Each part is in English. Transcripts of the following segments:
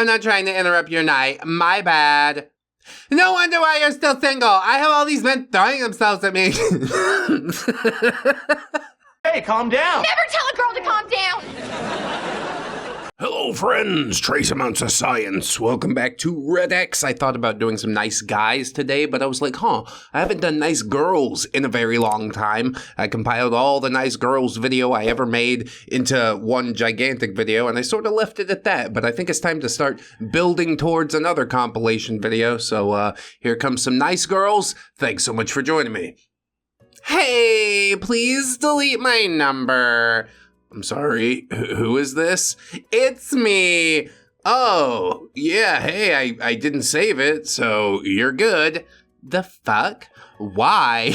I'm not trying to interrupt your night. My bad. No wonder why you're still single. I have all these men throwing themselves at me. Hey, calm down. Never tell a girl to calm down. Hello friends, trace amounts of science. Welcome back to ReddX. I thought about doing some nice guys today, but I was like, I haven't done nice girls in a very long time. I compiled all the nice girls video I ever made into one gigantic video, and I sort of left it at that, but I think it's time to start building towards another compilation video, so here comes some nice girls. Thanks so much for joining me. Hey, please delete my number. I'm sorry, who is this? It's me! Oh, yeah, hey, I didn't save it, so you're good. The fuck? Why?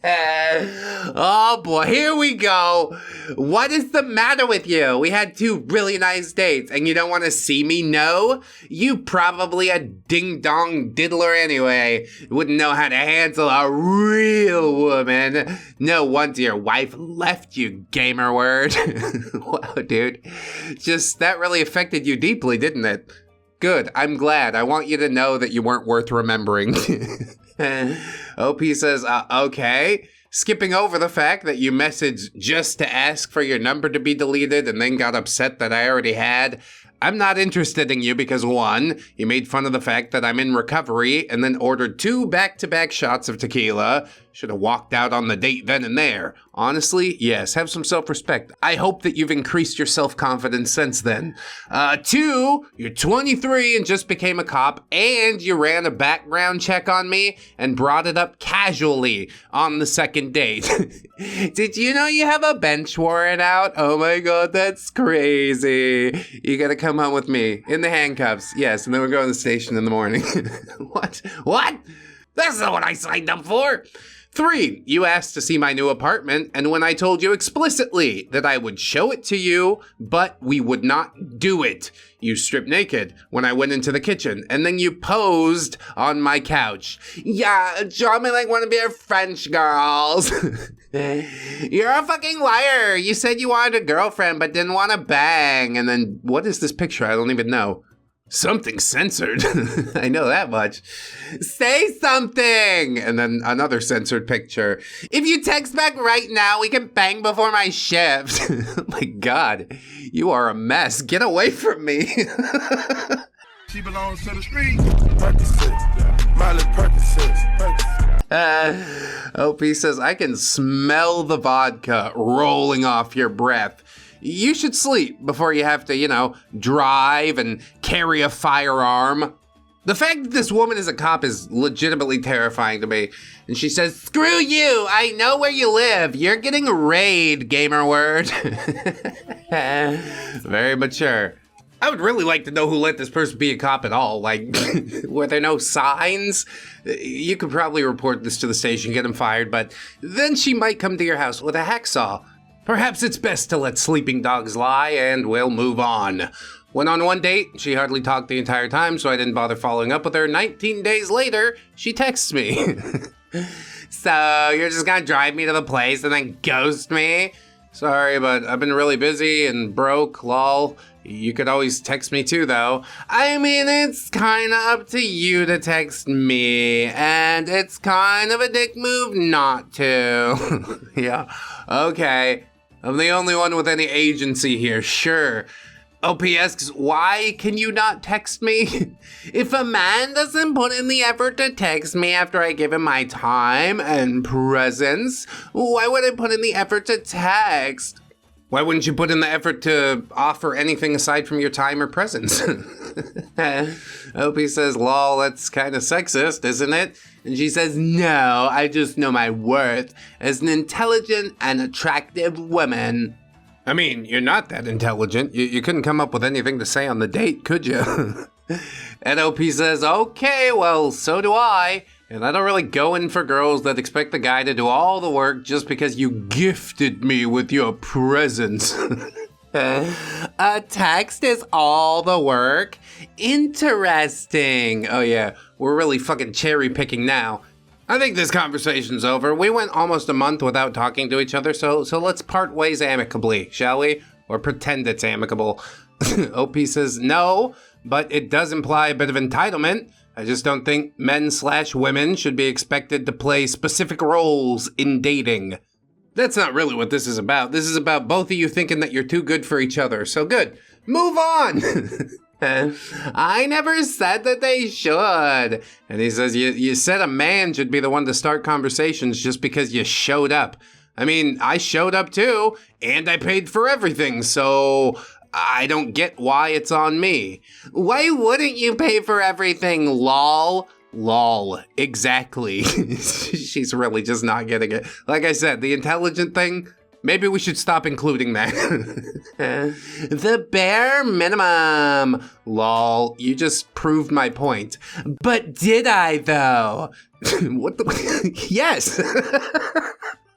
Oh boy, here we go. What is the matter with you? We had 2 really nice dates and you don't want to see me? No? You probably a ding-dong diddler anyway. Wouldn't know how to handle a real woman. No wonder your wife left you, gamer word. Wow, dude. Just, that really affected you deeply, didn't it? Good, I'm glad. I want you to know that you weren't worth remembering. OP says, okay. Skipping over the fact that you messaged just to ask for your number to be deleted and then got upset that I already had. I'm not interested in you because 1, you made fun of the fact that I'm in recovery and then ordered 2 back-to-back shots of tequila. Should have walked out on the date then and there. Honestly, yes, have some self-respect. I hope that you've increased your self-confidence since then. 2, you're 23 and just became a cop, and you ran a background check on me and brought it up casually on the second date. Did you know you have a bench warrant out? Oh my god, that's crazy. You gotta come home with me in the handcuffs. Yes, and then we're going to the station in the morning. What? What? That's not what I signed up for. 3, you asked to see my new apartment, and when I told you explicitly that I would show it to you, but we would not do it, you stripped naked when I went into the kitchen, and then you posed on my couch. Yeah, draw me like one of your French girls. You're a fucking liar. You said you wanted a girlfriend, but didn't want to bang, and then what is this picture? I don't even know. Something censored. I know that much. Say something! And then another censored picture. If you text back right now, we can bang before my shift. Oh my god, you are a mess. Get away from me. She belongs to the street. Percocet, Miley Percocet. OP says, I can smell the vodka rolling off your breath. You should sleep before you have to, drive and carry a firearm. The fact that this woman is a cop is legitimately terrifying to me. And she says, screw you, I know where you live. You're getting raid, gamer word. Very mature. I would really like to know who let this person be a cop at all. Like, were there no signs? You could probably report this to the station, get him fired, but then she might come to your house with a hacksaw. Perhaps it's best to let sleeping dogs lie, and we'll move on. Went on one date, she hardly talked the entire time, so I didn't bother following up with her. 19 days later, she texts me. So, you're just gonna drive me to the place and then ghost me? Sorry, but I've been really busy and broke, lol. You could always text me too, though. I mean, it's kinda up to you to text me, and it's kind of a dick move not to. Yeah, okay. I'm the only one with any agency here, sure. OP asks, why can you not text me? If a man doesn't put in the effort to text me after I give him my time and presence, why would I put in the effort to text? Why wouldn't you put in the effort to offer anything aside from your time or presence? OP says, lol, that's kind of sexist, isn't it? And she says, no, I just know my worth as an intelligent and attractive woman. I mean, you're not that intelligent. You couldn't come up with anything to say on the date, could you? And OP says, okay, well, so do I. And I don't really go in for girls that expect the guy to do all the work just because you gifted me with your presence. A text is all the work? Interesting. Oh yeah, we're really fucking cherry picking now. I think this conversation's over. We went almost a month without talking to each other, so let's part ways amicably, shall we? Or pretend it's amicable. OP says, no, but it does imply a bit of entitlement. I just don't think men/women should be expected to play specific roles in dating. That's not really what this is about. This is about both of you thinking that you're too good for each other. So good. Move on. I never said that they should. And he says, you said a man should be the one to start conversations just because you showed up. I mean, I showed up too, and I paid for everything, so I don't get why it's on me. Why wouldn't you pay for everything, lol? Lol, exactly. She's really just not getting it. Like I said, the intelligent thing, maybe we should stop including that. The bare minimum. Lol, you just proved my point. But did I, though? What the? Yes.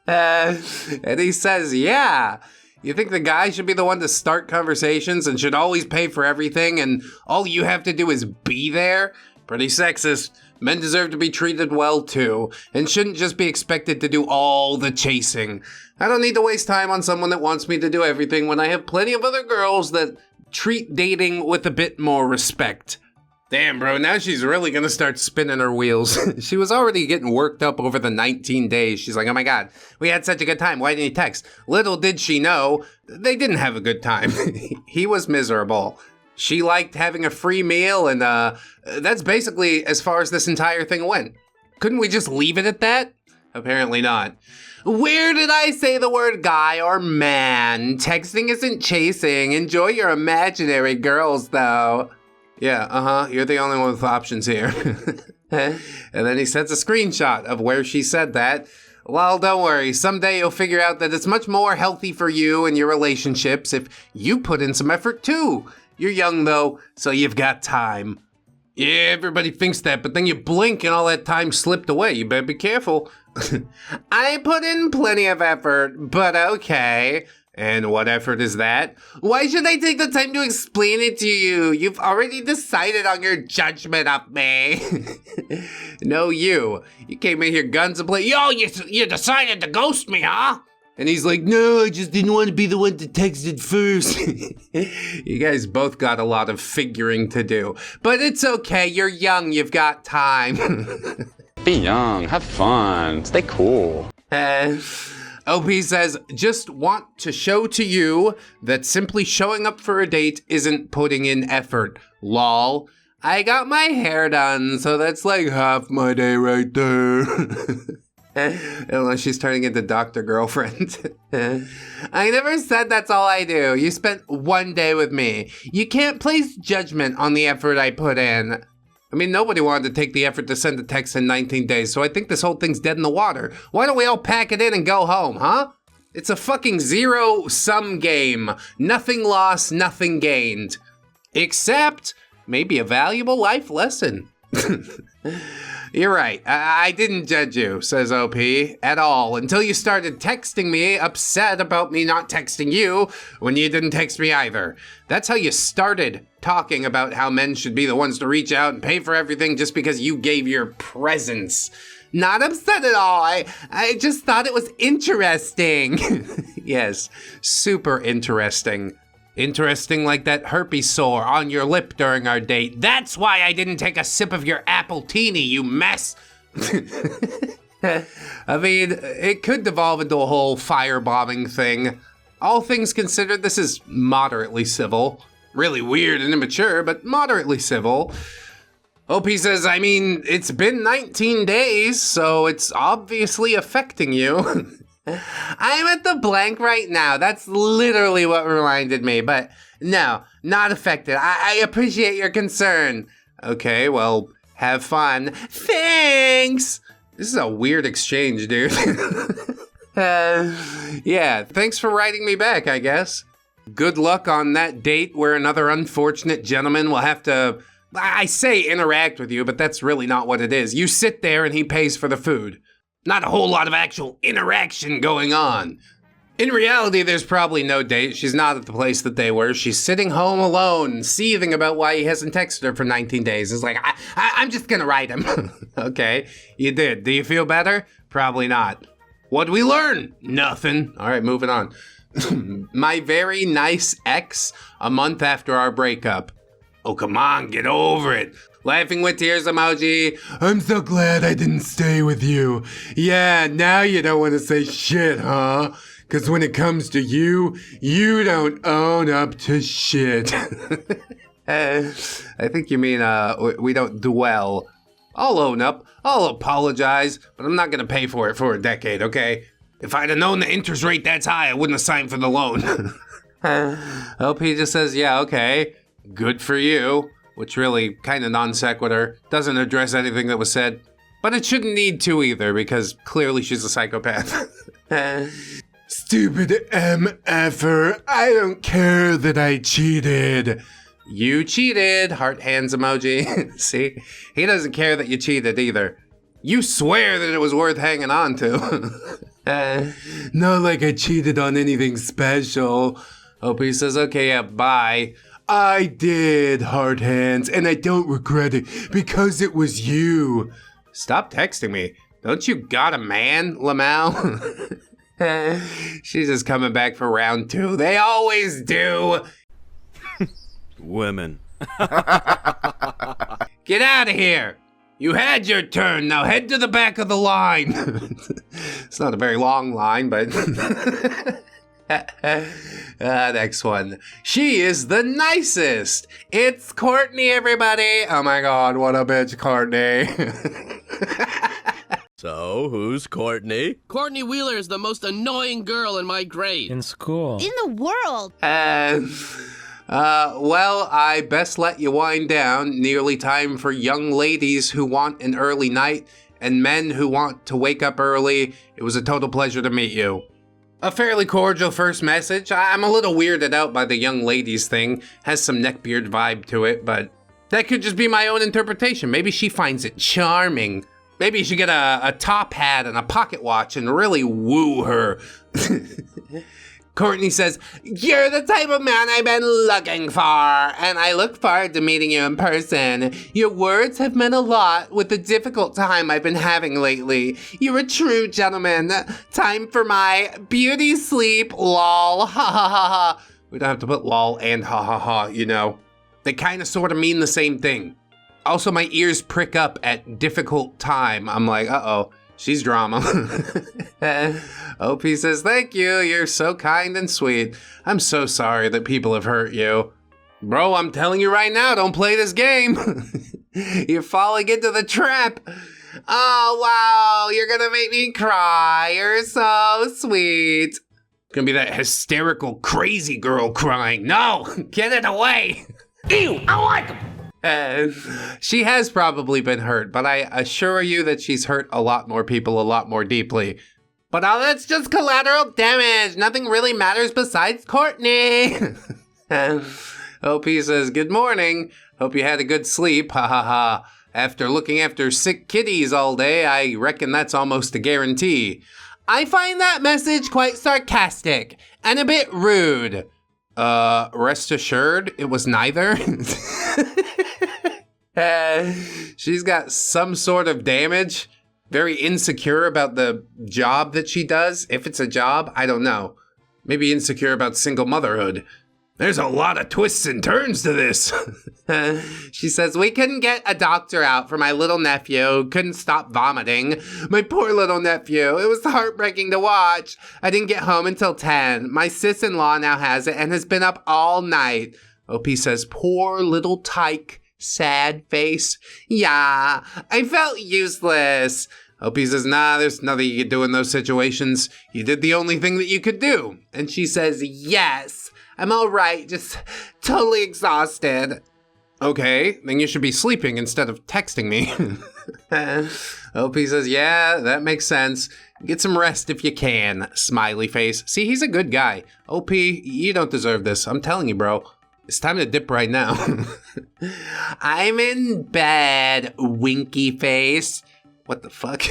And he says, yeah. You think the guy should be the one to start conversations and should always pay for everything and all you have to do is be there? Pretty sexist. Men deserve to be treated well too, and shouldn't just be expected to do all the chasing. I don't need to waste time on someone that wants me to do everything when I have plenty of other girls that treat dating with a bit more respect. Damn, bro, now she's really gonna start spinning her wheels. She was already getting worked up over the 19 days. She's like, oh my god, we had such a good time. Why didn't he text? Little did she know, they didn't have a good time. He was miserable. She liked having a free meal, and that's basically as far as this entire thing went. Couldn't we just leave it at that? Apparently not. Where did I say the word guy or man? Texting isn't chasing. Enjoy your imaginary girls, though. Yeah, you're the only one with options here. And then he sends a screenshot of where she said that. Well, don't worry. Someday you'll figure out that it's much more healthy for you and your relationships if you put in some effort, too. You're young, though, so you've got time. Yeah, everybody thinks that, but then you blink and all that time slipped away. You better be careful. I put in plenty of effort, but okay. And what effort is that? Why should I take the time to explain it to you? You've already decided on your judgment of me. No, you. You came in here guns a-blazing. Yo, you decided to ghost me, huh? And he's like, no, I just didn't want to be the one to text it first. You guys both got a lot of figuring to do. But it's okay, you're young, you've got time. Be young, have fun, stay cool. OP says, just want to show to you that simply showing up for a date isn't putting in effort. Lol. I got my hair done, so that's like half my day right there. Unless she's turning into Dr. Girlfriend. I never said that's all I do. You spent one day with me. You can't place judgment on the effort I put in. I mean, nobody wanted to take the effort to send a text in 19 days, so I think this whole thing's dead in the water. Why don't we all pack it in and go home, huh? It's a fucking zero-sum game. Nothing lost, nothing gained. Except maybe a valuable life lesson. You're right. I didn't judge you, says OP, at all, until you started texting me upset about me not texting you when you didn't text me either. That's how you started talking about how men should be the ones to reach out and pay for everything just because you gave your presents. Not upset at all. I just thought it was interesting. Yes, super interesting. Interesting like that herpes sore on your lip during our date. That's why I didn't take a sip of your apple teeny, you mess. I mean, it could devolve into a whole firebombing thing. All things considered, this is moderately civil. Really weird and immature, but moderately civil. OP says, I mean, it's been 19 days, so it's obviously affecting you. I'm at the blank right now. That's literally what reminded me, but no, not affected. I appreciate your concern. Okay, well, have fun. Thanks! This is a weird exchange, dude. Yeah, thanks for writing me back, I guess. Good luck on that date where another unfortunate gentleman will have to, I say interact with you, but that's really not what it is. You sit there and he pays for the food. Not a whole lot of actual interaction going on. In reality, there's probably no date. She's not at the place that they were. She's sitting home alone, seething about why he hasn't texted her for 19 days. It's like, I'm just gonna write him. Okay, you did. Do you feel better? Probably not. What'd we learn? Nothing. All right, moving on. My very nice ex a month after our breakup. Oh, come on, get over it. Laughing with tears emoji. I'm so glad I didn't stay with you. Yeah, now you don't want to say shit, huh? Because when it comes to you, you don't own up to shit. I think you mean we don't dwell. I'll own up. I'll apologize, but I'm not going to pay for it for a decade, okay? If I'd have known the interest rate that's high, I wouldn't have signed for the loan. LP just says, yeah, okay. Good for you. Which really, kind of non sequitur. Doesn't address anything that was said. But it shouldn't need to either, because clearly she's a psychopath. Stupid MFer. I don't care that I cheated. You cheated. Heart hands emoji. See? He doesn't care that you cheated either. You swear that it was worth hanging on to. Not like I cheated on anything special. Opie says, okay, yeah, bye. I did, heart hands, and I don't regret it because it was you. Stop texting me. Don't you got a man, Lamau? She's just coming back for round 2. They always do. Women. Get out of here. You had your turn. Now head to the back of the line. It's not a very long line, but... next one. She is the nicest. It's Courtney, everybody. Oh my god, what a bitch, Courtney. So, who's Courtney? Courtney Wheeler is the most annoying girl in my grade. In school. In the world. Well, I best let you wind down. Nearly time for young ladies who want an early night and men who want to wake up early. It was a total pleasure to meet you. A fairly cordial first message. I'm a little weirded out by the young ladies thing. Has some neckbeard vibe to it, but that could just be my own interpretation. Maybe she finds it charming. Maybe you should get a top hat and a pocket watch and really woo her. Courtney says, you're the type of man I've been looking for, and I look forward to meeting you in person. Your words have meant a lot with the difficult time I've been having lately. You're a true gentleman. Time for my beauty sleep, lol, ha ha ha ha. We don't have to put lol and ha ha ha, you know. They kind of sort of mean the same thing. Also, my ears prick up at difficult time. I'm like, uh-oh. She's drama. OP says, thank you. You're so kind and sweet. I'm so sorry that people have hurt you. Bro, I'm telling you right now, don't play this game. You're falling into the trap. Oh, wow. You're going to make me cry. You're so sweet. It's going to be that hysterical, crazy girl crying. No, get it away. Ew, I like him. She has probably been hurt, but I assure you that she's hurt a lot more people a lot more deeply. But all that's just collateral damage. Nothing really matters besides Courtney. OP says, good morning. Hope you had a good sleep. Ha ha ha. After looking after sick kitties all day, I reckon that's almost a guarantee. I find that message quite sarcastic and a bit rude. Rest assured, it was neither. She's got some sort of damage. Very insecure about the job that she does. If it's a job, I don't know. Maybe insecure about single motherhood. There's a lot of twists and turns to this. She says, we couldn't get a doctor out for my little nephew. Couldn't stop vomiting. My poor little nephew. It was heartbreaking to watch. I didn't get home until 10. My sis-in-law now has it and has been up all night. OP says, poor little tyke. Sad face. Yeah, I felt useless. OP says, nah, there's nothing you could do in those situations. You did the only thing that you could do. And she says, yes, I'm all right, just totally exhausted. Okay, then you should be sleeping instead of texting me. OP says, yeah, that makes sense. Get some rest if you can. Smiley face. See, he's a good guy. OP, you don't deserve this. I'm telling you, bro. It's time to dip right now. I'm in bed, winky face. What the fuck?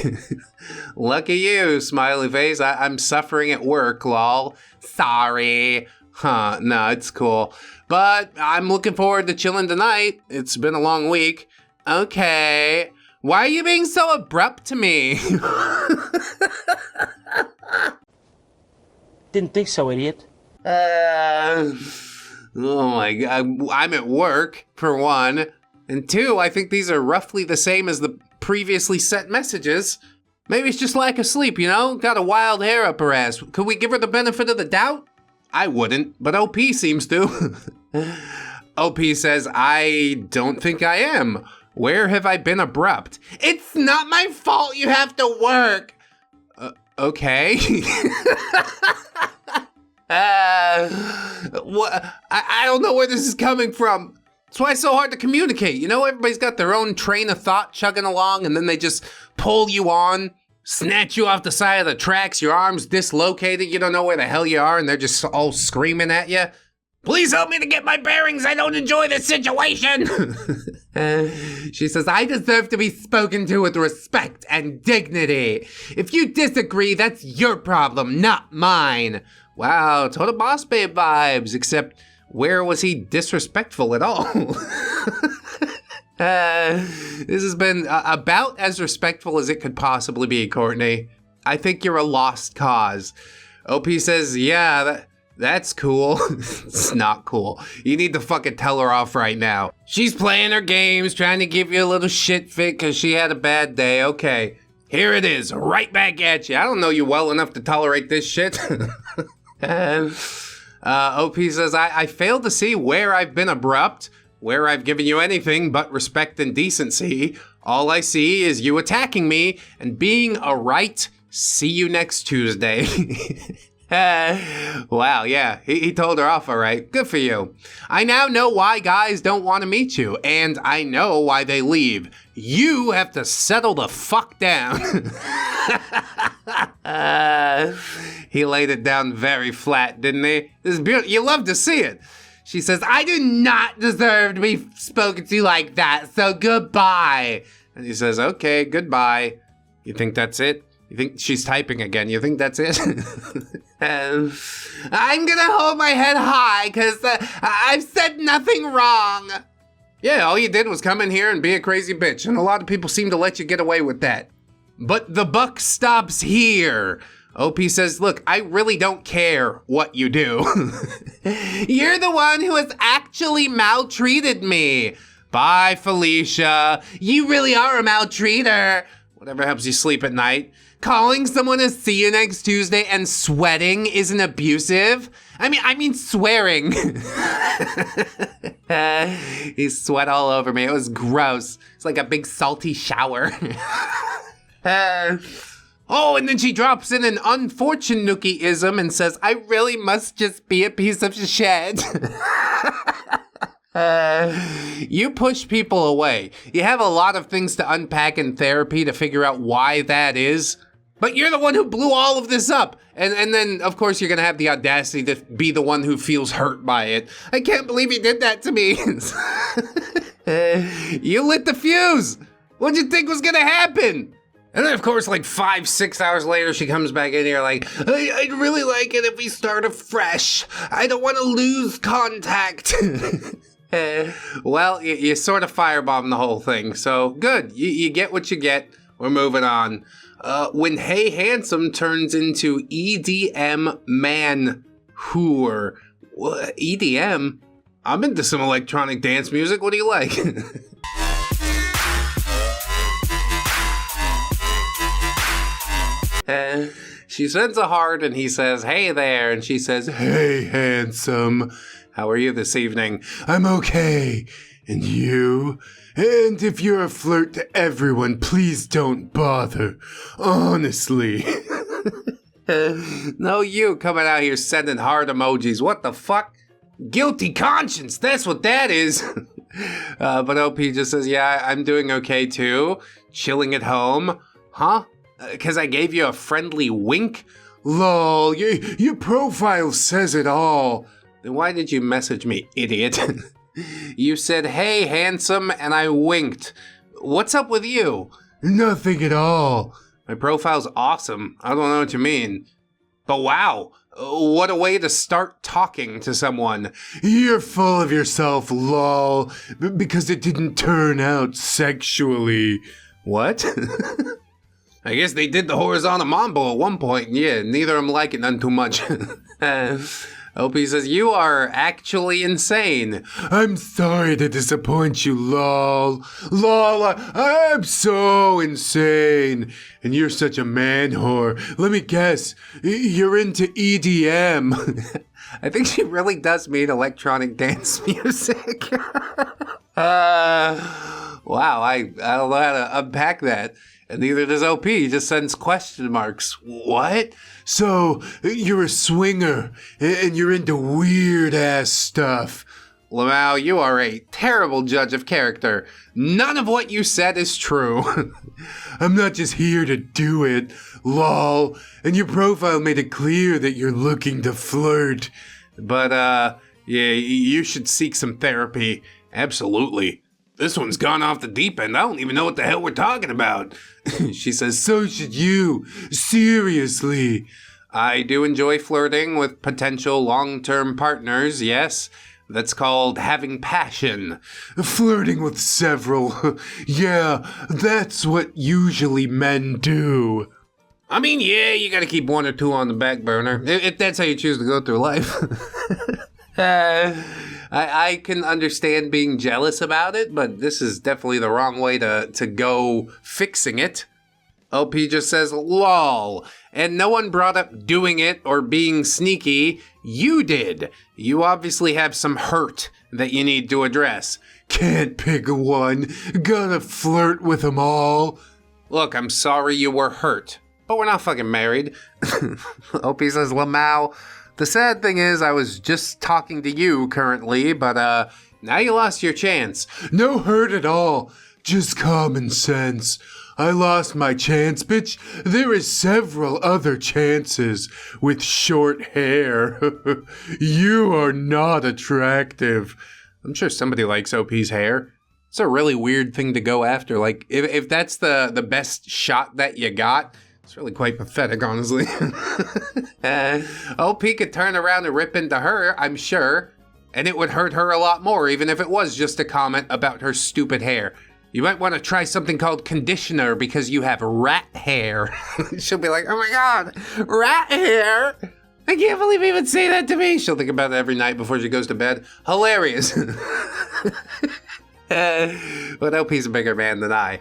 Lucky you, smiley face. I'm suffering at work, lol. Sorry. Huh, no, it's cool. But I'm looking forward to chilling tonight. It's been a long week. Okay. Why are you being so abrupt to me? Didn't think so, idiot. Oh my God, I'm at work, for one. And two, I think these are roughly the same as the previously sent messages. Maybe it's just lack of sleep, you know? Got a wild hair up her ass. Could we give her the benefit of the doubt? I wouldn't, but OP seems to. OP says, I don't think I am. Where have I been abrupt? It's not my fault you have to work. Okay. What? I don't know where this is coming from. That's why it's so hard to communicate. You know, everybody's got their own train of thought chugging along, and then they just pull you on, snatch you off the side of the tracks, your arms dislocated, you don't know where the hell you are, and they're just all screaming at you. Please help me to get my bearings. I don't enjoy this situation. She says, I deserve to be spoken to with respect and dignity. If you disagree, that's your problem, not mine. Wow, total boss babe vibes, except where was he disrespectful at all? This has been about as respectful as it could possibly be, Courtney. I think you're a lost cause. OP says, yeah, that's cool. It's not cool. You need to fucking tell her off right now. She's playing her games, trying to give you a little shit fit because she had a bad day. Okay, here it is, right back at you. I don't know you well enough to tolerate this shit. OP says, I failed to see where I've been abrupt, where I've given you anything but respect and decency. All I see is you attacking me and being a right. See you next Tuesday. Wow, yeah, he told her off all right. Good for you. I now know why guys don't want to meet you, and I know why they leave. You have to settle the fuck down. He laid it down very flat, didn't he? This is beautiful. You love to see it. She says, I do not deserve to be spoken to like that, so goodbye. And he says, okay, goodbye. You think that's it? You think she's typing again? You think that's it? I'm gonna hold my head high because I've said nothing wrong. Yeah, all you did was come in here and be a crazy bitch, and a lot of people seem to let you get away with that. But the buck stops here. OP says, look, I really don't care what you do. You're the one who has actually maltreated me. Bye, Felicia. You really are a maltreater. Whatever helps you sleep at night. Calling someone to see you next Tuesday and sweating isn't abusive. I mean swearing. He sweat all over me. It was gross. It's like a big salty shower. Oh, and then she drops in an unfortunate-ism and says, I really must just be a piece of shit. You push people away. You have a lot of things to unpack in therapy to figure out why that is. But you're the one who blew all of this up. And then, of course, you're going to have the audacity to be the one who feels hurt by it. I can't believe he did that to me. You lit the fuse. What'd you think was going to happen? And then, of course, like 5-6 hours later, she comes back in here like, I'd really like it if we start afresh. I don't want to lose contact. Well, you sort of firebombed the whole thing. So good. You get what you get. We're moving on. When Hey Handsome turns into EDM man whore. What, EDM? I'm into some electronic dance music. What do you like? She sends a heart and he says, hey there. And she says, hey, handsome. How are you this evening? I'm okay. And you? And if you're a flirt to everyone, please don't bother. Honestly. No, you coming out here sending heart emojis. What the fuck? Guilty conscience. That's what that is. But OP just says, yeah, I'm doing okay too. Chilling at home. Huh? Because I gave you a friendly wink? Lol, your profile says it all. Then why did you message me, idiot? You said, hey, handsome, and I winked. What's up with you? Nothing at all. My profile's awesome. I don't know what you mean. But wow, what a way to start talking to someone. You're full of yourself, lol, because it didn't turn out sexually. What? I guess they did the horizontal mambo at one point. Yeah, neither of them like it none too much. OP says, you are actually insane. I'm sorry to disappoint you, lol. Lol, I'm so insane. And you're such a man whore. Let me guess, you're into EDM. I think she really does mean electronic dance music. Wow, I don't know how to unpack that. And neither does OP, he just sends question marks. What? So, you're a swinger, and you're into weird-ass stuff. Lamau, you are a terrible judge of character. None of what you said is true. I'm not just here to do it, lol. And your profile made it clear that you're looking to flirt. But, yeah, you should seek some therapy. Absolutely. This one's gone off the deep end. I don't even know what the hell we're talking about. She says, so should you. Seriously. I do enjoy flirting with potential long-term partners, yes. That's called having passion. Flirting with several. Yeah, that's what usually men do. I mean, yeah, you gotta keep one or two on the back burner, if that's how you choose to go through life. I can understand being jealous about it, but this is definitely the wrong way to go fixing it. OP just says, lol. And no one brought up doing it or being sneaky. You did. You obviously have some hurt that you need to address. Can't pick one. Gotta flirt with them all. Look, I'm sorry you were hurt, but we're not fucking married. OP says, Lamau. The sad thing is I was just talking to you currently, but now you lost your chance. No hurt at all. Just common sense. I lost my chance, bitch. There is several other chances with short hair. You are not attractive. I'm sure somebody likes OP's hair. It's a really weird thing to go after. Like, if that's the best shot that you got, it's really quite pathetic, honestly. OP could turn around and rip into her, I'm sure. And it would hurt her a lot more, even if it was just a comment about her stupid hair. You might want to try something called conditioner because you have rat hair. She'll be like, oh my god, rat hair? I can't believe he would say that to me. She'll think about it every night before she goes to bed. Hilarious. But OP's a bigger man than I.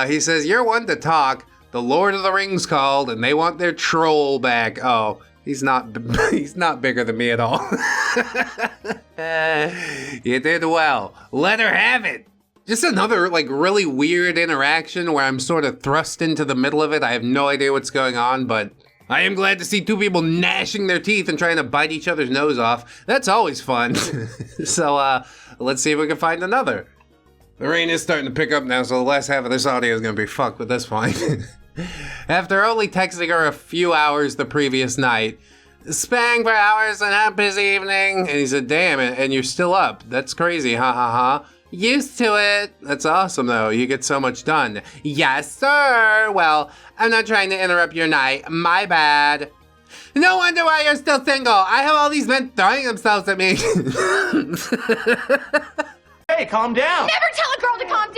He says, you're one to talk. The Lord of the Rings called and they want their troll back. Oh, he's not bigger than me at all. You did well. Let her have it. Just another, like, really weird interaction where I'm sort of thrust into the middle of it. I have no idea what's going on, but I am glad to see two people gnashing their teeth and trying to bite each other's nose off. That's always fun. So, let's see if we can find another. The rain is starting to pick up now, so the last half of this audio is going to be fucked, but that's fine. After only texting her a few hours the previous night, spang for hours and a busy evening, and he said, damn it, and you're still up. That's crazy, ha ha ha. Used to it. That's awesome, though. You get so much done. Yes, sir. Well, I'm not trying to interrupt your night. My bad. No wonder why you're still single. I have all these men throwing themselves at me. Hey, calm down. Never tell a girl to calm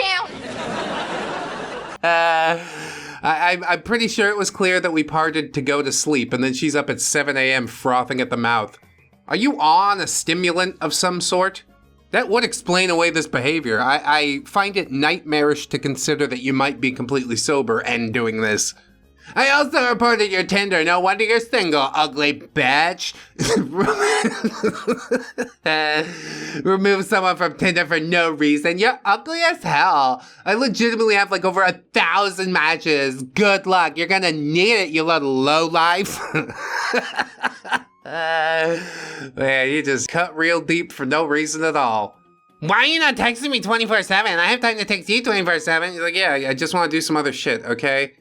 down. I'm pretty sure it was clear that we parted to go to sleep, and then she's up at 7 a.m. frothing at the mouth. Are you on a stimulant of some sort? That would explain away this behavior. I find it nightmarish to consider that you might be completely sober and doing this. I also reported your Tinder. No wonder you're single, ugly bitch. Remove someone from Tinder for no reason. You're ugly as hell. I legitimately have like over 1,000 matches. Good luck. You're gonna need it, you little lowlife. Man, you just cut real deep for no reason at all. Why are you not texting me 24/7? I have time to text you 24/7. He's like, yeah, I just want to do some other shit, okay?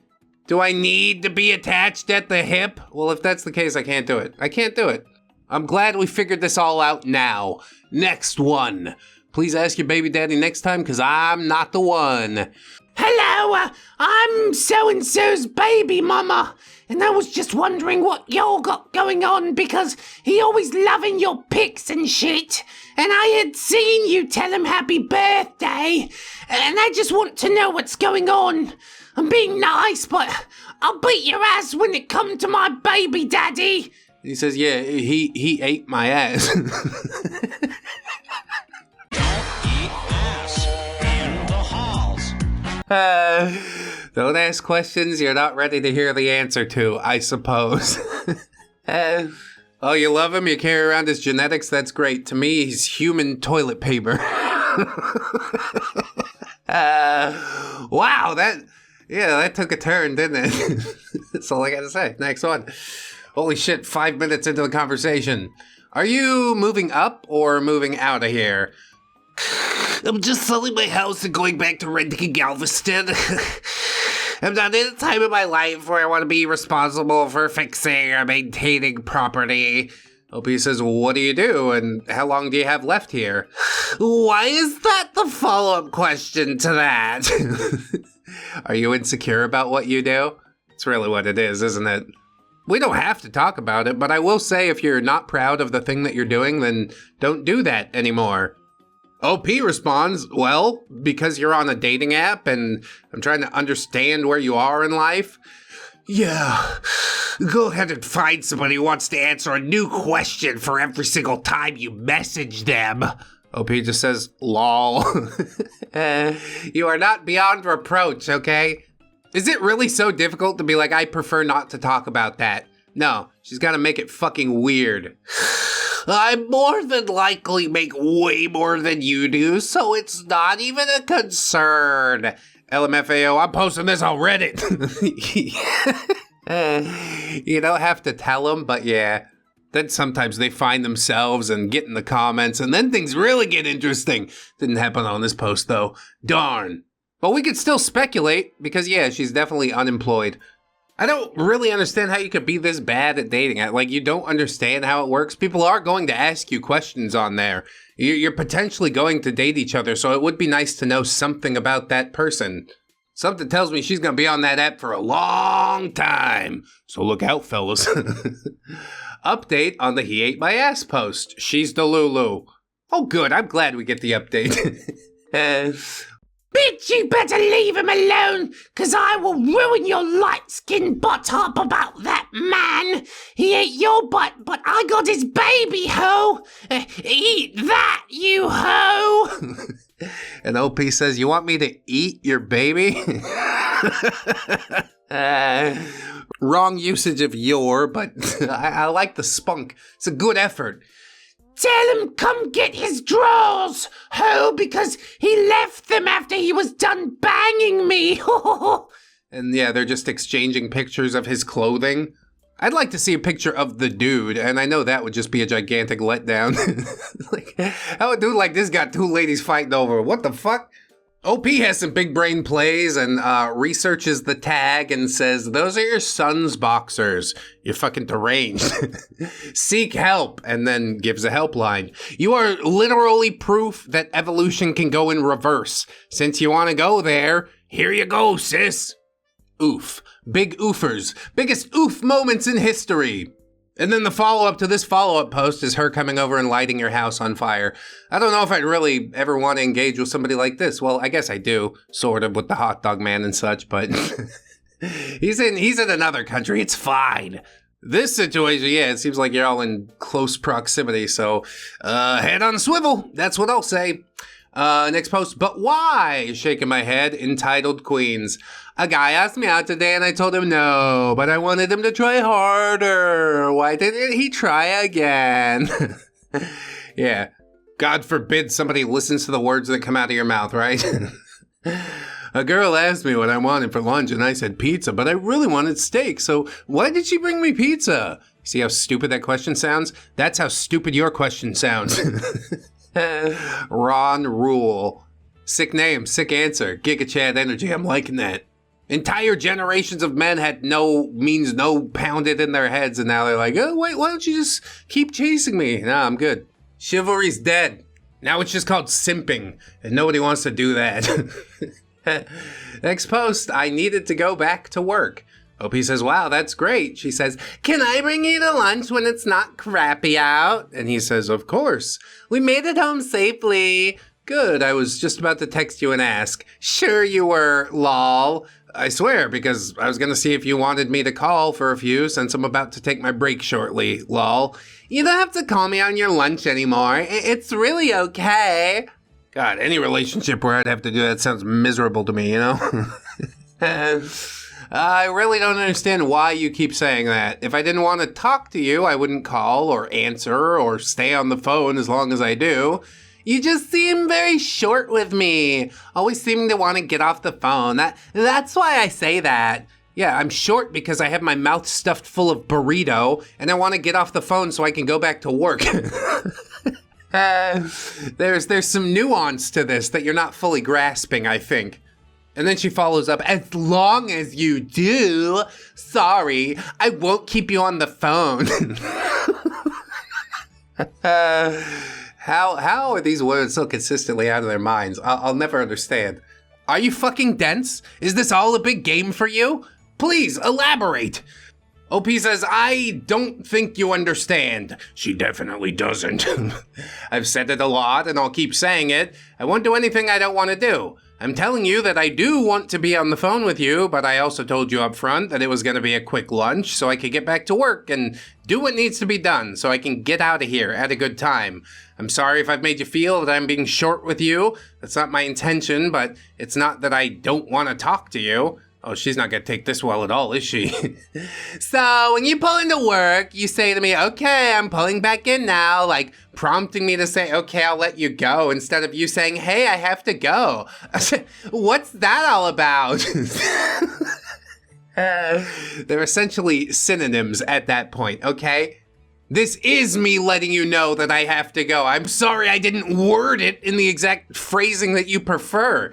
Do I need to be attached at the hip? Well, if that's the case, I can't do it. I can't do it. I'm glad we figured this all out now. Next one. Please ask your baby daddy next time, because I'm not the one. Hello, I'm so-and-so's baby mama. And I was just wondering what y'all got going on because he always loving your pics and shit. And I had seen you tell him happy birthday. And I just want to know what's going on. I'm being nice, but I'll beat your ass when it comes to my baby daddy. He says, yeah, he ate my ass. Don't ask questions you're not ready to hear the answer to, I suppose. Oh, you love him? You carry around his genetics? That's great. To me, he's human toilet paper. Wow, that took a turn, didn't it? That's all I gotta say. Next one. Holy shit, 5 minutes into the conversation. Are you moving up or moving out of here? I'm just selling my house and going back to renting in Galveston. I'm not in a time in my life where I want to be responsible for fixing or maintaining property. Opie says, what do you do and how long do you have left here? Why is that the follow-up question to that? Are you insecure about what you do? It's really what it is, isn't it? We don't have to talk about it, but I will say if you're not proud of the thing that you're doing, then don't do that anymore. OP responds, well, because you're on a dating app and I'm trying to understand where you are in life. Yeah, go ahead and find somebody who wants to answer a new question for every single time you message them. OP just says, lol. You are not beyond reproach, okay? Is it really so difficult to be like, I prefer not to talk about that? No, she's gotta make it fucking weird. I more than likely make way more than you do, so it's not even a concern. LMFAO, I'm posting this on Reddit. You don't have to tell them, but yeah. Then sometimes they find themselves and get in the comments, and then things really get interesting. Didn't happen on this post, though. Darn. But we could still speculate, because yeah, she's definitely unemployed. I don't really understand how you could be this bad at dating. Like, you don't understand how it works. People are going to ask you questions on there. You're potentially going to date each other, so it would be nice to know something about that person. Something tells me she's going to be on that app for a long time. So look out, fellas. Update on the he ate my ass post. She's the Lulu. Oh, good. I'm glad we get the update. Bitch, you better leave him alone, cause I will ruin your light-skinned butt up about that man. He ate your butt, but I got his baby, ho. Eat that, you ho. And OP says, you want me to eat your baby? Wrong usage of your, but I like the spunk. It's a good effort. Tell him come get his drawers, ho, because he left them after he was done banging me. And yeah, they're just exchanging pictures of his clothing. I'd like to see a picture of the dude, and I know that would just be a gigantic letdown. Like, how a dude like this got two ladies fighting over? What the fuck? OP has some big brain plays and researches the tag and says, those are your son's boxers. You're fucking deranged. Seek help, and then gives a helpline. You are literally proof that evolution can go in reverse. Since you want to go there, here you go, sis. Oof. Big oofers. Biggest oof moments in history. And then the follow-up to this follow-up post is her coming over and lighting your house on fire. I don't know if I'd really ever want to engage with somebody like this. Well, I guess I do, sort of, with the hot dog man and such, but he's in another country. It's fine. This situation, yeah, it seems like you're all in close proximity, so head on a swivel. That's what I'll say. Next post, but why? Shaking my head, entitled Queens. A guy asked me out today and I told him no, but I wanted him to try harder. Why didn't he try again? Yeah. God forbid somebody listens to the words that come out of your mouth, right? A girl asked me what I wanted for lunch and I said pizza, but I really wanted steak, so why did she bring me pizza? See how stupid that question sounds? That's how stupid your question sounds. Ron Rule. Sick name, sick answer. Giga Chad energy, I'm liking that. Entire generations of men had no pounded in their heads, and now they're like, oh, wait, why don't you just keep chasing me? Nah, I'm good. Chivalry's dead. Now it's just called simping, and nobody wants to do that. Next post, I needed to go back to work. Opie says, wow, that's great. She says, can I bring you to lunch when it's not crappy out? And he says, of course. We made it home safely. Good, I was just about to text you and ask. Sure you were, lol. I swear, because I was gonna see if you wanted me to call for a few since I'm about to take my break shortly, lol. You don't have to call me on your lunch anymore. It's really okay. God, any relationship where I'd have to do that sounds miserable to me, you know? I really don't understand why you keep saying that. If I didn't want to talk to you, I wouldn't call or answer or stay on the phone as long as I do. You just seem very short with me, always seeming to want to get off the phone. That's why I say that. Yeah, I'm short because I have my mouth stuffed full of burrito, and I want to get off the phone so I can go back to work. There's some nuance to this that you're not fully grasping, I think. And then she follows up, as long as you do, sorry, I won't keep you on the phone. How are these words so consistently out of their minds? I'll never understand. Are you fucking dense? Is this all a big game for you? Please, elaborate. OP says, I don't think you understand. She definitely doesn't. I've said it a lot and I'll keep saying it. I won't do anything I don't want to do. I'm telling you that I do want to be on the phone with you, but I also told you up front that it was going to be a quick lunch so I could get back to work and do what needs to be done so I can get out of here at a good time. I'm sorry if I've made you feel that I'm being short with you. That's not my intention, but it's not that I don't want to talk to you. Oh, she's not going to take this well at all, is she? So when you pull into work, you say to me, okay, I'm pulling back in now, like prompting me to say, okay, I'll let you go, instead of you saying, hey, I have to go. What's that all about? They're essentially synonyms at that point, okay? This is me letting you know that I have to go. I'm sorry I didn't word it in the exact phrasing that you prefer.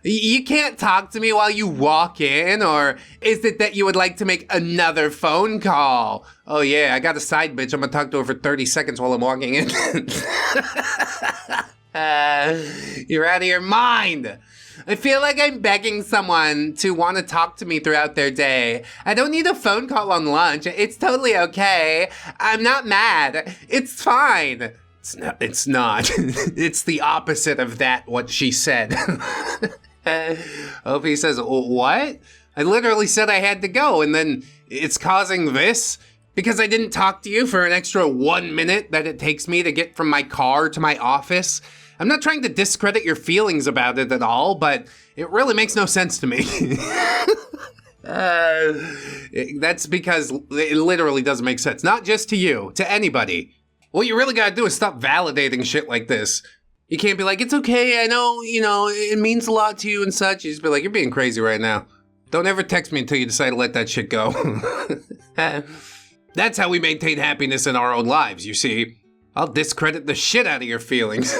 You can't talk to me while you walk in, or is it that you would like to make another phone call? Oh yeah, I got a side bitch. I'm gonna talk to her for 30 seconds while I'm walking in. You're out of your mind. I feel like I'm begging someone to want to talk to me throughout their day. I don't need a phone call on lunch. It's totally okay. I'm not mad. It's fine. It's not. It's the opposite of that, what she said. OP says, what? I literally said I had to go, and then it's causing this? Because I didn't talk to you for an extra 1 minute that it takes me to get from my car to my office? I'm not trying to discredit your feelings about it at all, but it really makes no sense to me. That's because it literally doesn't make sense. Not just to you, to anybody. What you really gotta do is stop validating shit like this. You can't be like, it's okay, I know, it means a lot to you and such. You just be like, you're being crazy right now. Don't ever text me until you decide to let that shit go. That's how we maintain happiness in our own lives, you see. I'll discredit the shit out of your feelings.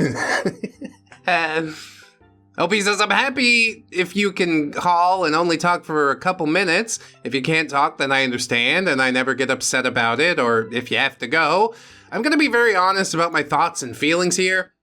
OP says, I'm happy if you can call and only talk for a couple minutes. If you can't talk, then I understand, and I never get upset about it, or if you have to go. I'm gonna be very honest about my thoughts and feelings here.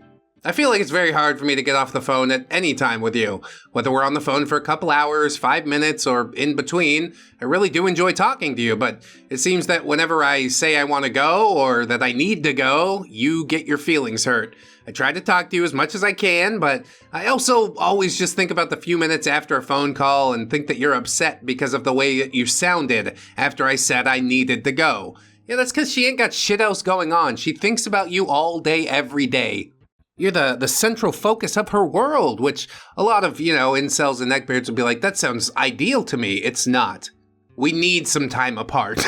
I feel like it's very hard for me to get off the phone at any time with you. Whether we're on the phone for a couple hours, 5 minutes, or in between, I really do enjoy talking to you, but it seems that whenever I say I want to go or that I need to go, you get your feelings hurt. I try to talk to you as much as I can, but I also always just think about the few minutes after a phone call and think that you're upset because of the way that you sounded after I said I needed to go. Yeah, that's because she ain't got shit else going on. She thinks about you all day, every day. You're the central focus of her world, which a lot of, incels and neckbeards would be like, that sounds ideal to me. It's not. We need some time apart.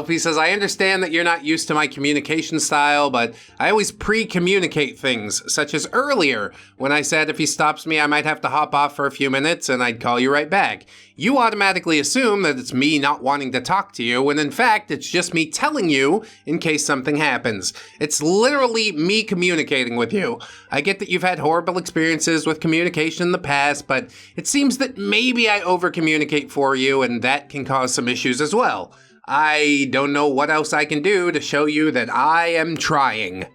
He says, I understand that you're not used to my communication style, but I always pre-communicate things, such as earlier, when I said if he stops me, I might have to hop off for a few minutes and I'd call you right back. You automatically assume that it's me not wanting to talk to you, when in fact, it's just me telling you in case something happens. It's literally me communicating with you. I get that you've had horrible experiences with communication in the past, but it seems that maybe I over-communicate for you, and that can cause some issues as well. I don't know what else I can do to show you that I am trying.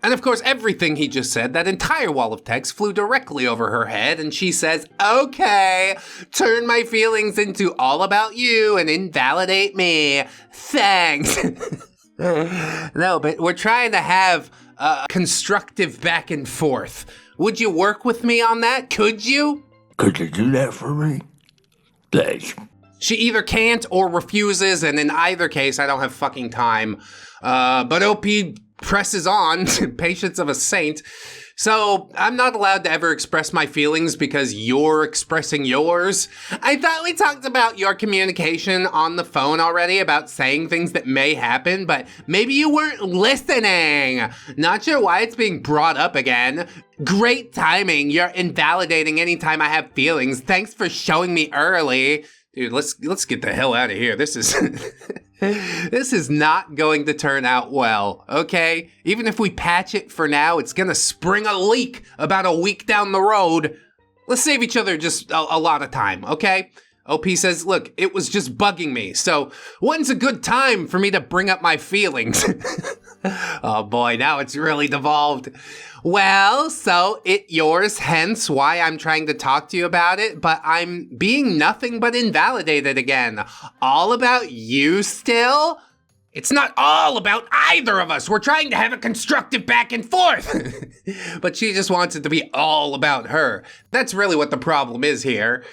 And of course, everything he just said, that entire wall of text flew directly over her head, and she says, okay, turn my feelings into all about you and invalidate me. Thanks. No, but we're trying to have a constructive back and forth. Would you work with me on that? Could you? Could you do that for me? Thanks. She either can't or refuses, and in either case, I don't have fucking time. But OP presses on, patience of a saint. So I'm not allowed to ever express my feelings because you're expressing yours. I thought we talked about your communication on the phone already about saying things that may happen, but maybe you weren't listening. Not sure why it's being brought up again. Great timing. You're invalidating anytime I have feelings. Thanks for showing me early. Dude, let's get the hell out of here. This is this is not going to turn out well, okay? Even if we patch it for now, it's gonna spring a leak about a week down the road. Let's save each other just a lot of time, okay? OP says, look, it was just bugging me, so when's a good time for me to bring up my feelings? Oh boy, now it's really devolved. Well, so it yours, hence why I'm trying to talk to you about it, but I'm being nothing but invalidated again. All about you still? It's not all about either of us. We're trying to have a constructive back and forth. But she just wants it to be all about her. That's really what the problem is here.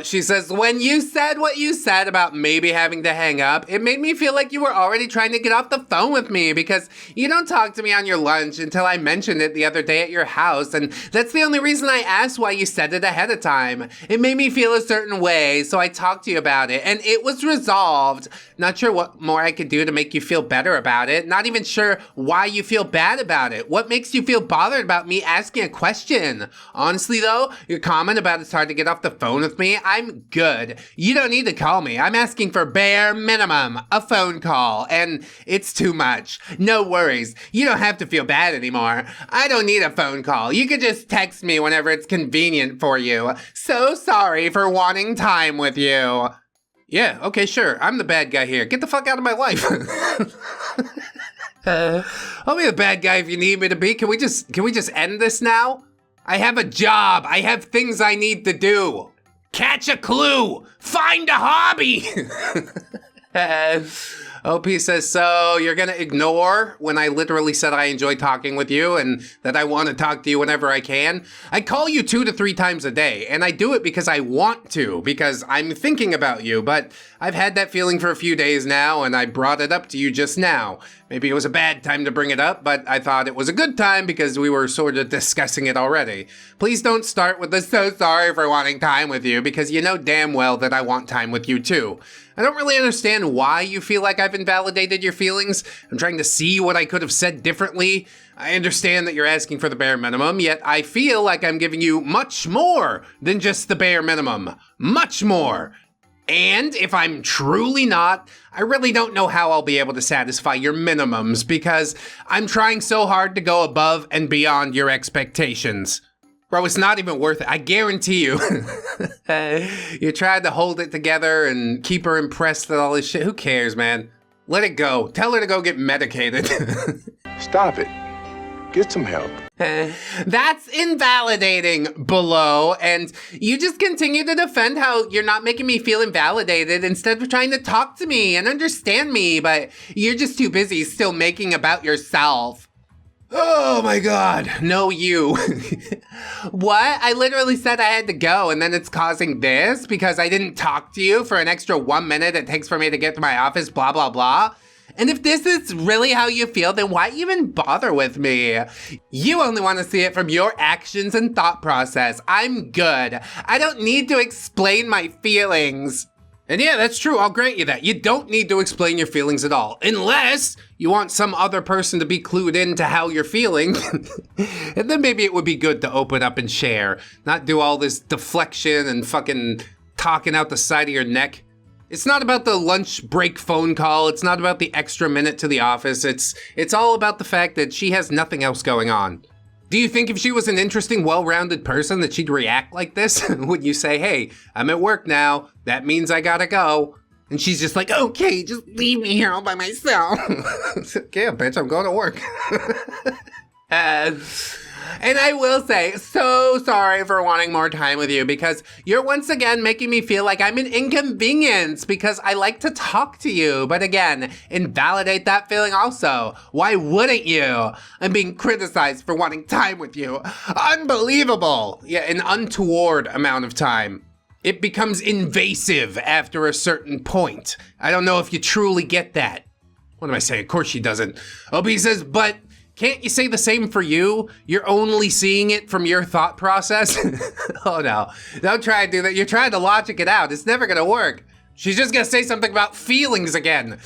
She says, when you said what you said about maybe having to hang up, it made me feel like you were already trying to get off the phone with me because you don't talk to me on your lunch until I mentioned it the other day at your house, and that's the only reason I asked why you said it ahead of time. It made me feel a certain way, so I talked to you about it, and it was resolved. Not sure what more I could do to make you feel better about it. Not even sure why you feel bad about it. What makes you feel bothered about me asking a question? Honestly though, your comment about it's hard to get off the phone with me, I'm good. You don't need to call me. I'm asking for bare minimum, a phone call, and it's too much. No worries. You don't have to feel bad anymore. I don't need a phone call. You could just text me whenever it's convenient for you. So sorry for wanting time with you. Yeah, okay, sure. I'm the bad guy here. Get the fuck out of my life. I'll be the bad guy if you need me to be. Can we just end this now? I have a job. I have things I need to do. Catch a clue. Find a hobby. OP says, so you're gonna ignore when I literally said I enjoy talking with you and that I want to talk to you whenever I can? I call you 2 to 3 times a day, and I do it because I want to, because I'm thinking about you, but I've had that feeling for a few days now, and I brought it up to you just now. Maybe it was a bad time to bring it up, but I thought it was a good time because we were sort of discussing it already. Please don't start with the so sorry for wanting time with you, because you know damn well that I want time with you too. I don't really understand why you feel like I've invalidated your feelings. I'm trying to see what I could have said differently. I understand that you're asking for the bare minimum, yet I feel like I'm giving you much more than just the bare minimum. Much more. And if I'm truly not, I really don't know how I'll be able to satisfy your minimums because I'm trying so hard to go above and beyond your expectations. Bro, it's not even worth it. I guarantee you. You tried to hold it together and keep her impressed with all this shit. Who cares, man? Let it go. Tell her to go get medicated. Stop it. Get some help. That's invalidating, below, and you just continue to defend how you're not making me feel invalidated instead of trying to talk to me and understand me, but you're just too busy still making about yourself. Oh my god, no you. What? I literally said I had to go and then it's causing this because I didn't talk to you for an extra 1 minute it takes for me to get to my office, blah blah blah. And if this is really how you feel, then why even bother with me? You only want to see it from your actions and thought process. I'm good. I don't need to explain my feelings. And yeah, that's true. I'll grant you that. You don't need to explain your feelings at all. Unless you want some other person to be clued into how you're feeling. And then maybe it would be good to open up and share. Not do all this deflection and fucking talking out the side of your neck. It's not about the lunch break phone call. It's not about the extra minute to the office. It's all about the fact that she has nothing else going on. Do you think if she was an interesting, well-rounded person that she'd react like this? Would you say, hey, I'm at work now. That means I gotta go. And she's just like, okay, just leave me here all by myself. Yeah, bitch, I'm going to work. And I will say, so sorry for wanting more time with you because you're once again making me feel like I'm an inconvenience because I like to talk to you. But again, invalidate that feeling also. Why wouldn't you? I'm being criticized for wanting time with you. Unbelievable. Yeah, an untoward amount of time. It becomes invasive after a certain point. I don't know if you truly get that. What am I saying? Of course she doesn't. Obi says, but can't you say the same for you? You're only seeing it from your thought process? Oh no, don't try to do that. You're trying to logic it out. It's never gonna work. She's just gonna say something about feelings again.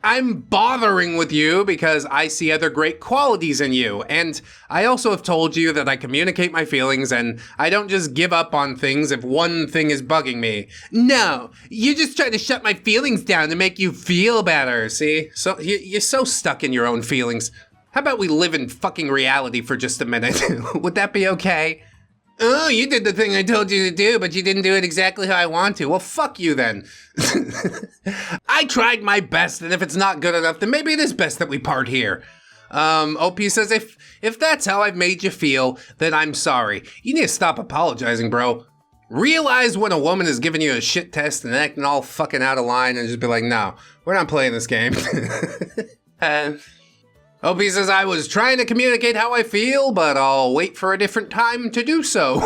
I'm bothering with you because I see other great qualities in you. And I also have told you that I communicate my feelings and I don't just give up on things if one thing is bugging me. No, you're just trying to shut my feelings down to make you feel better, see? So you're so stuck in your own feelings. How about we live in fucking reality for just a minute? Would that be okay? Oh, you did the thing I told you to do, but you didn't do it exactly how I want to. Well, fuck you then. I tried my best, and if it's not good enough, then maybe it is best that we part here. OP says, if that's how I've made you feel, then I'm sorry. You need to stop apologizing, bro. Realize when a woman is giving you a shit test and acting all fucking out of line and just be like, no, we're not playing this game. OP says, I was trying to communicate how I feel, but I'll wait for a different time to do so.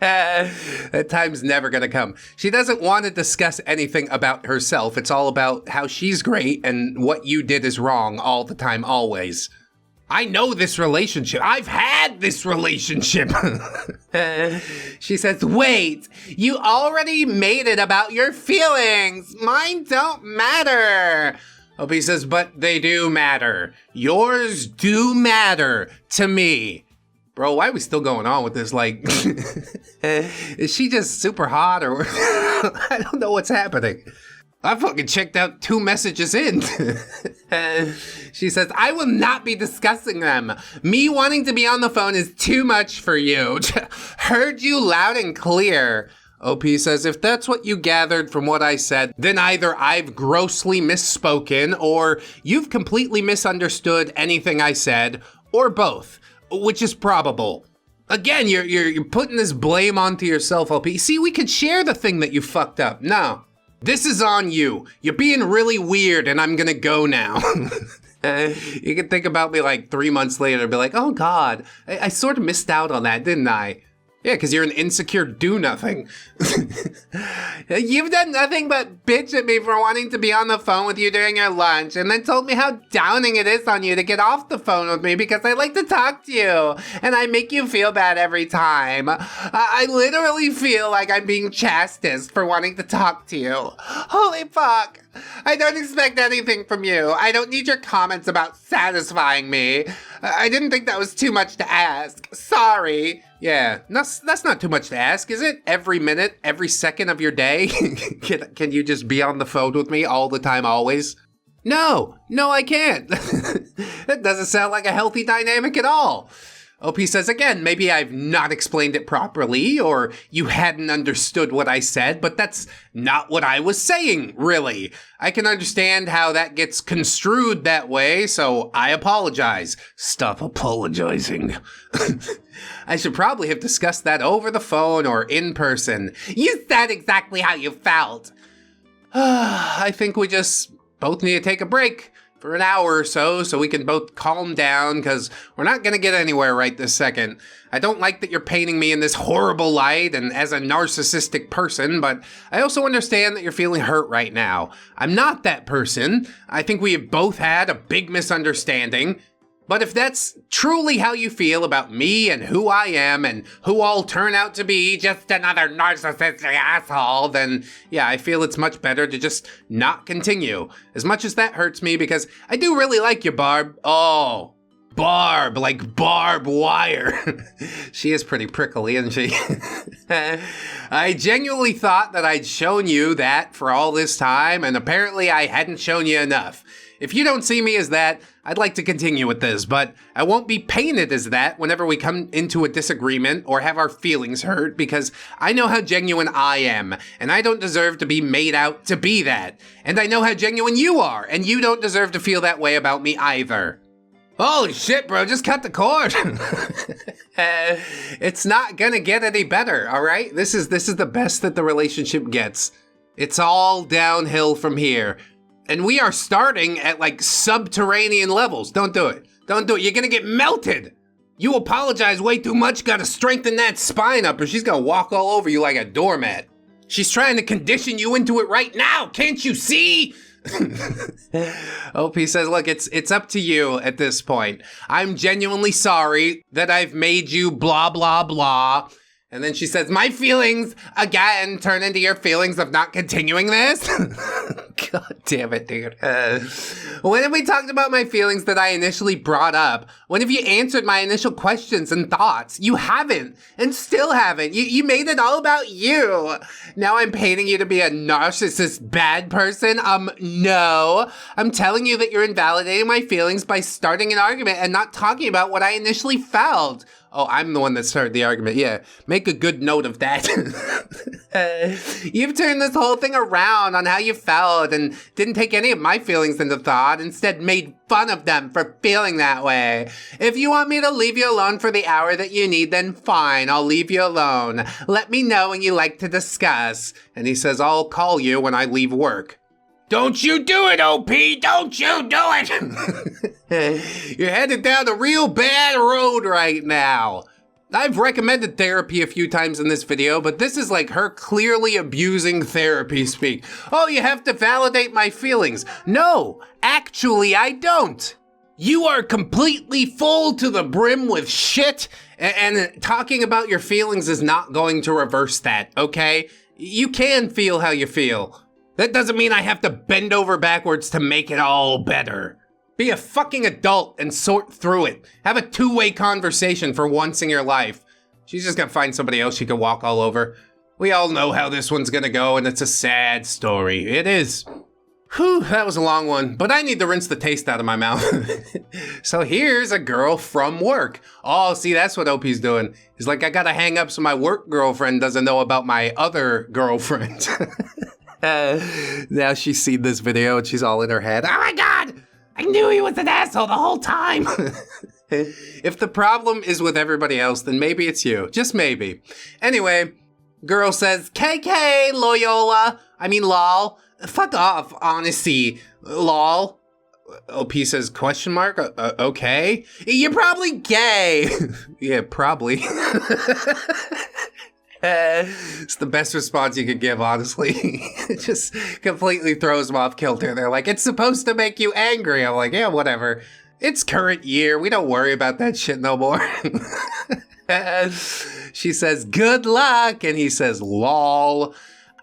That time's never gonna come. She doesn't want to discuss anything about herself. It's all about how she's great and what you did is wrong all the time, always. I know this relationship. I've had this relationship. She says, wait, you already made it about your feelings. Mine don't matter. Opie says, but they do matter. Yours do matter to me. Bro, why are we still going on with this? Like, is she just super hot or I don't know what's happening. I fucking checked out 2 messages in. She says, I will not be discussing them. Me wanting to be on the phone is too much for you. Heard you loud and clear. OP says, if that's what you gathered from what I said, then either I've grossly misspoken or you've completely misunderstood anything I said, or both, which is probable. Again, you're putting this blame onto yourself, OP. See, we could share the thing that you fucked up. No, this is on you. You're being really weird and I'm gonna go now. You can think about me like 3 months later and be like, oh God, I sort of missed out on that, didn't I? Yeah, because you're an insecure do-nothing. You've done nothing but bitch at me for wanting to be on the phone with you during your lunch and then told me how downing it is on you to get off the phone with me because I like to talk to you and I make you feel bad every time. I literally feel like I'm being chastised for wanting to talk to you. Holy fuck. I don't expect anything from you. I don't need your comments about satisfying me. I didn't think that was too much to ask. Sorry. Yeah, that's not too much to ask, is it? Every minute, every second of your day? Can you just be on the phone with me all the time, always? No, I can't. That doesn't sound like a healthy dynamic at all. OP says, again, maybe I've not explained it properly, or you hadn't understood what I said, but that's not what I was saying, really. I can understand how that gets construed that way, so I apologize. Stop apologizing. I should probably have discussed that over the phone or in person. You said exactly how you felt. I think we just both need to take a break for an hour or so we can both calm down, because we're not going to get anywhere right this second. I don't like that you're painting me in this horrible light and as a narcissistic person, but I also understand that you're feeling hurt right now. I'm not that person. I think we have both had a big misunderstanding. But if that's truly how you feel about me and who I am and who I'll turn out to be, just another narcissistic asshole, then yeah, I feel it's much better to just not continue. As much as that hurts me, because I do really like you, Barb. Oh, Barb, like barbed wire. She is pretty prickly, isn't she? I genuinely thought that I'd shown you that for all this time, and apparently I hadn't shown you enough. If you don't see me as that, I'd like to continue with this, but I won't be painted as that whenever we come into a disagreement or have our feelings hurt, because I know how genuine I am, and I don't deserve to be made out to be that. And I know how genuine you are, and you don't deserve to feel that way about me either. Holy shit, bro, just cut the cord. It's not gonna get any better, all right? This is the best that the relationship gets. It's all downhill from here. And we are starting at like subterranean levels. Don't do it. Don't do it. You're gonna get melted. You apologize way too much. Gotta strengthen that spine up or she's gonna walk all over you like a doormat. She's trying to condition you into it right now. Can't you see? OP says, look, it's up to you at this point. I'm genuinely sorry that I've made you blah, blah, blah. And then she says, my feelings again turn into your feelings of not continuing this. God damn it, dude. When have we talked about my feelings that I initially brought up? When have you answered my initial questions and thoughts? You haven't, and still haven't. You made it all about you. Now I'm painting you to be a narcissist bad person? No. I'm telling you that you're invalidating my feelings by starting an argument and not talking about what I initially felt. Oh, I'm the one that started the argument. Yeah, make a good note of that. You've turned this whole thing around on how you felt and didn't take any of my feelings into thought, instead made fun of them for feeling that way. If you want me to leave you alone for the hour that you need, then fine, I'll leave you alone. Let me know when you like to discuss. And he says, I'll call you when I leave work. Don't you do it, OP! Don't you do it! You're headed down a real bad road right now. I've recommended therapy a few times in this video, but this is like her clearly abusing therapy speak. Oh, you have to validate my feelings. No, actually I don't. You are completely full to the brim with shit, and talking about your feelings is not going to reverse that, okay? You can feel how you feel. That doesn't mean I have to bend over backwards to make it all better. Be a fucking adult and sort through it. Have a two-way conversation for once in your life. She's just gonna find somebody else she can walk all over. We all know how this one's gonna go, and it's a sad story. It is. Whew, that was a long one, but I need to rinse the taste out of my mouth. So here's a girl from work. Oh, see, that's what OP's doing. He's like, I gotta hang up so my work girlfriend doesn't know about my other girlfriend. Now she's seen this video and she's all in her head. Oh my God! I knew he was an asshole the whole time. If the problem is with everybody else, then maybe it's you. Just maybe. Anyway, girl says, KK, Loyola. I mean, lol. Fuck off, honesty. Lol. OP says, question mark? Okay. You're probably gay. Yeah, probably. It's the best response you could give, honestly. It just completely throws them off kilter. They're like, it's supposed to make you angry. I'm like, yeah, whatever. It's current year. We don't worry about that shit no more. She says, good luck. And he says, lol.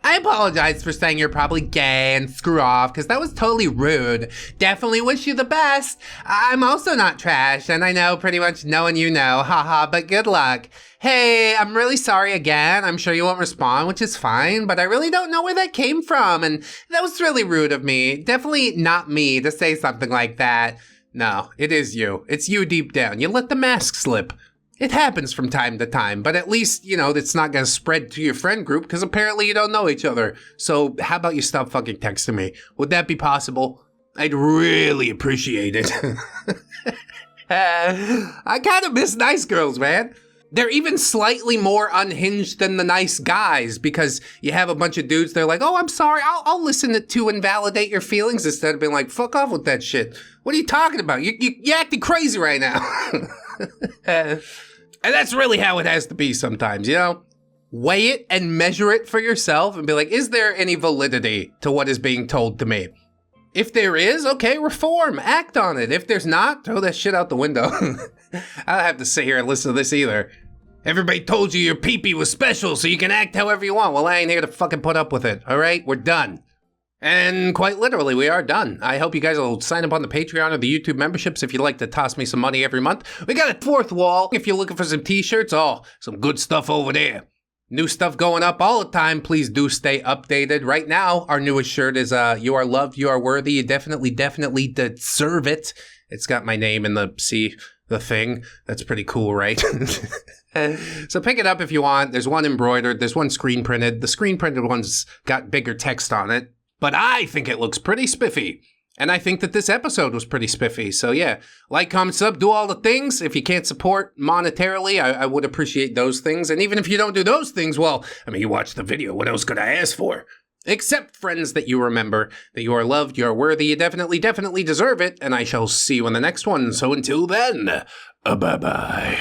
I apologize for saying you're probably gay and screw off, because that was totally rude. Definitely wish you the best. I'm also not trash, and I know pretty much knowing you know, haha, but good luck. Hey, I'm really sorry again. I'm sure you won't respond, which is fine, but I really don't know where that came from, and that was really rude of me. Definitely not me to say something like that. No, it is you. It's you deep down. You let the mask slip. It happens from time to time, but at least, you know, it's not going to spread to your friend group because apparently you don't know each other. So how about you stop fucking texting me? Would that be possible? I'd really appreciate it. I kind of miss NiceGirls, man. They're even slightly more unhinged than the nice guys because you have a bunch of dudes, they're like, oh, I'm sorry, I'll listen to and validate your feelings instead of being like, fuck off with that shit. What are you talking about? You're acting crazy right now. And that's really how it has to be sometimes, you know? Weigh it and measure it for yourself and be like, is there any validity to what is being told to me? If there is, okay, reform, act on it. If there's not, throw that shit out the window. I don't have to sit here and listen to this either. Everybody told you your pee-pee was special so you can act however you want. Well, I ain't here to fucking put up with it, all right? We're done. And quite literally, we are done. I hope you guys will sign up on the Patreon or the YouTube memberships if you'd like to toss me some money every month. We got a fourth wall if you're looking for some t-shirts. Oh, some good stuff over there. New stuff going up all the time. Please do stay updated. Right now, our newest shirt is you are loved, you are worthy, you definitely deserve it. It's got my name in the thing. That's pretty cool, right? So pick it up if you want. There's one embroidered, there's one screen printed. The screen printed one's got bigger text on it. But I think it looks pretty spiffy. And I think that this episode was pretty spiffy. So yeah, like, comment, sub, do all the things. If you can't support monetarily, I would appreciate those things. And even if you don't do those things, well, I mean, you watched the video. What else could I ask for? Except, friends, that you remember that you are loved, you are worthy, you definitely deserve it. And I shall see you in the next one. So until then, bye-bye.